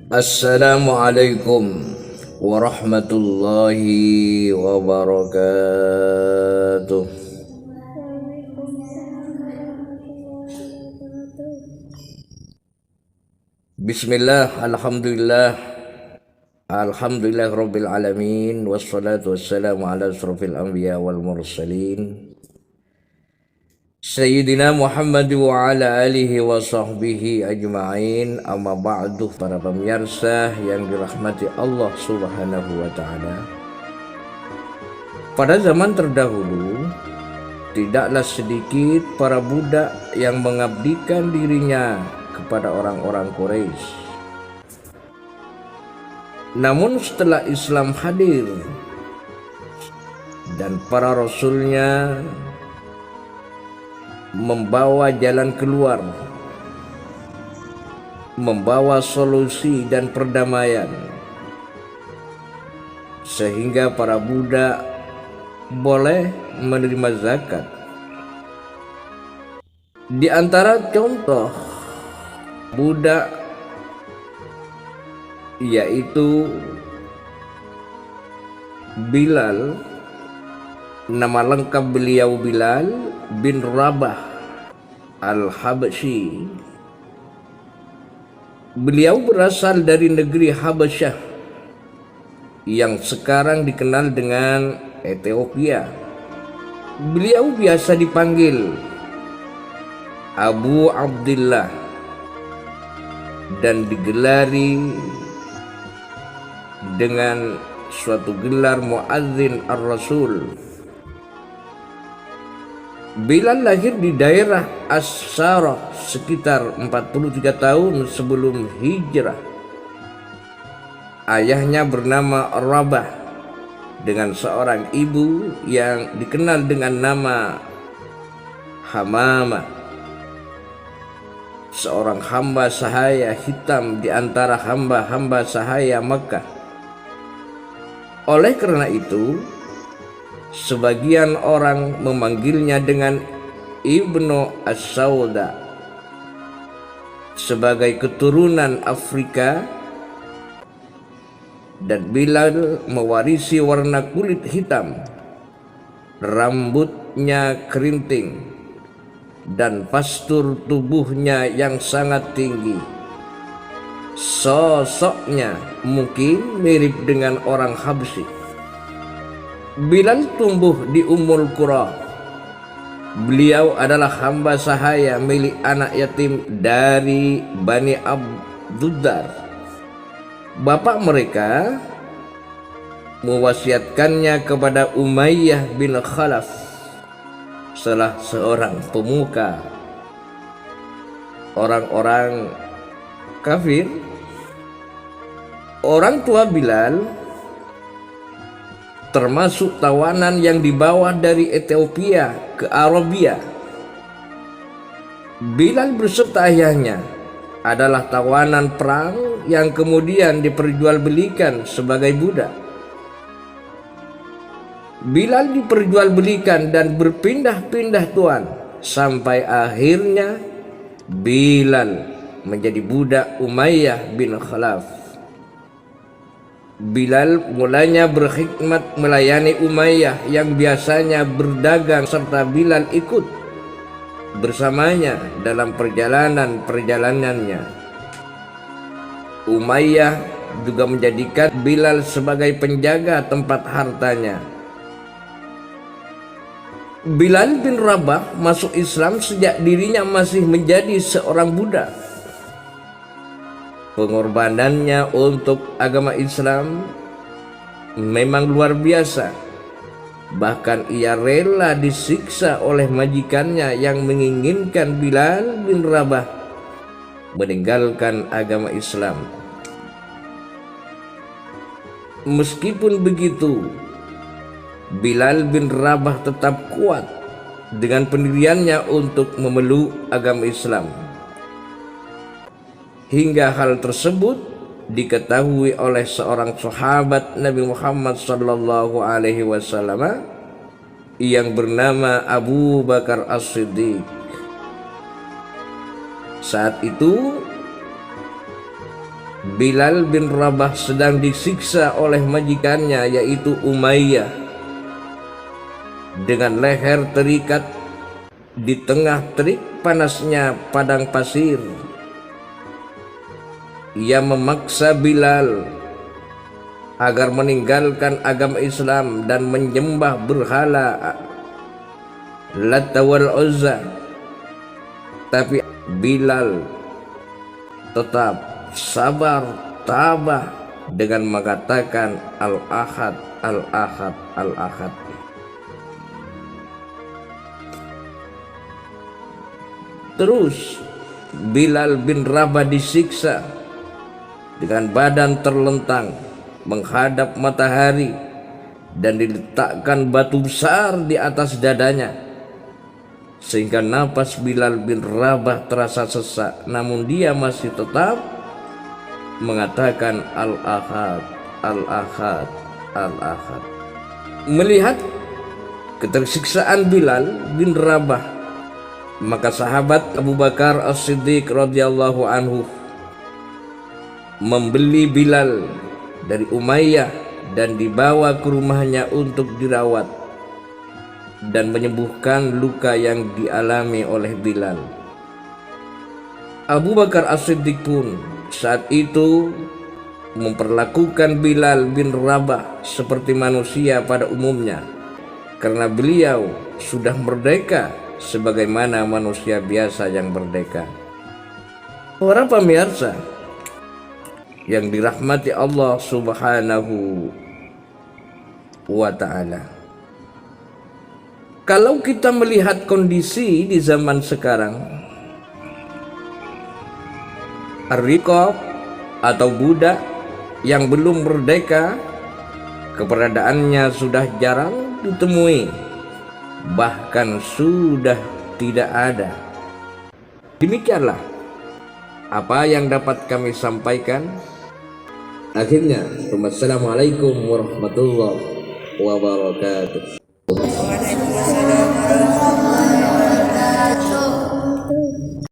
Assalamualaikum warahmatullahi wabarakatuh. Bismillah, alhamdulillah rabbil alamin, wassalatu wassalamu ala asrofil anbiya wal mursalin Sayyidina Muhammad wa ala alihi wa sahbihi ajma'in. Amma ba'du, para pemirsa yang dirahmati Allah subhanahu wa ta'ala. Pada zaman terdahulu, tidaklah sedikit para budak yang mengabdikan dirinya kepada orang-orang Quraisy. Namun setelah Islam hadir dan para rasulnya membawa jalan keluar, membawa solusi dan perdamaian, sehingga para budak boleh menerima zakat. Di antara contoh budak yaitu Bilal. Nama lengkap beliau Bilal bin Rabah Al-Habsyi. Beliau berasal dari negeri Habasyah yang sekarang dikenal dengan Ethiopia. Beliau biasa dipanggil Abu Abdillah dan digelari dengan suatu gelar Muadzin Ar-Rasul. Bilal lahir di daerah As-Sarah sekitar 43 tahun sebelum hijrah. Ayahnya bernama Rabah dengan seorang ibu yang dikenal dengan nama Hamamah, seorang hamba sahaya hitam di antara hamba-hamba sahaya Makkah. Oleh karena itu, sebagian orang memanggilnya dengan Ibnu As-Sauda sebagai keturunan Afrika, dan Bilal mewarisi warna kulit hitam, rambutnya keriting, dan postur tubuhnya yang sangat tinggi. Sosoknya mungkin mirip dengan orang Habsyi. Bilal tumbuh di Ummul Qura. Beliau adalah hamba sahaya milik anak yatim dari Bani Abduddar. Bapak mereka mewasiatkannya kepada Umayyah bin Khalaf, salah seorang pemuka orang-orang kafir. Orang tua Bilal termasuk tawanan yang dibawa dari Ethiopia ke Arabia. Bilal beserta ayahnya adalah tawanan perang yang kemudian diperjualbelikan sebagai budak. Bilal diperjualbelikan dan berpindah-pindah tuan sampai akhirnya Bilal menjadi budak Umayyah bin Khalaf. Bilal mulanya berkhidmat melayani Umayyah yang biasanya berdagang, serta Bilal ikut bersamanya dalam perjalanan-perjalanannya. Umayyah juga menjadikan Bilal sebagai penjaga tempat hartanya. Bilal bin Rabah masuk Islam sejak dirinya masih menjadi seorang budak. Pengorbanannya untuk agama Islam memang luar biasa. Bahkan ia rela disiksa oleh majikannya yang menginginkan Bilal bin Rabah meninggalkan agama Islam. Meskipun begitu, Bilal bin Rabah tetap kuat dengan pendiriannya untuk memeluk agama Islam. Hingga hal tersebut diketahui oleh seorang sahabat Nabi Muhammad sallallahu alaihi wasallam yang bernama Abu Bakar As-Siddiq. Saat itu Bilal bin Rabah sedang disiksa oleh majikannya yaitu Umayyah dengan leher terikat di tengah terik panasnya padang pasir. Ia memaksa Bilal agar meninggalkan agama Islam dan menyembah berhala Lat wal Uzza. Tapi Bilal tetap sabar tabah dengan mengatakan Al-Ahad, Al-Ahad, Al-Ahad. Terus Bilal bin Rabah disiksa dengan badan terlentang menghadap matahari dan diletakkan batu besar di atas dadanya, sehingga napas Bilal bin Rabah terasa sesak, namun dia masih tetap mengatakan Al-Ahad, Al-Ahad, Al-Ahad. Melihat ketersiksaan Bilal bin Rabah, maka sahabat Abu Bakar As-Siddiq radhiyallahu anhu membeli Bilal dari Umayyah dan dibawa ke rumahnya untuk dirawat dan menyembuhkan luka yang dialami oleh Bilal. Abu Bakar As-Siddiq pun saat itu memperlakukan Bilal bin Rabah seperti manusia pada umumnya, karena beliau sudah merdeka sebagaimana manusia biasa yang merdeka. Para pemirsa yang dirahmati Allah Subhanahu wa ta'ala, kalau kita melihat kondisi di zaman sekarang, Ar-Riqab atau budak yang belum merdeka, keberadaannya sudah jarang ditemui, bahkan sudah tidak ada. Demikianlah apa yang dapat kami sampaikan. Akhirnya, wassalamualaikum warahmatullahi wabarakatuh.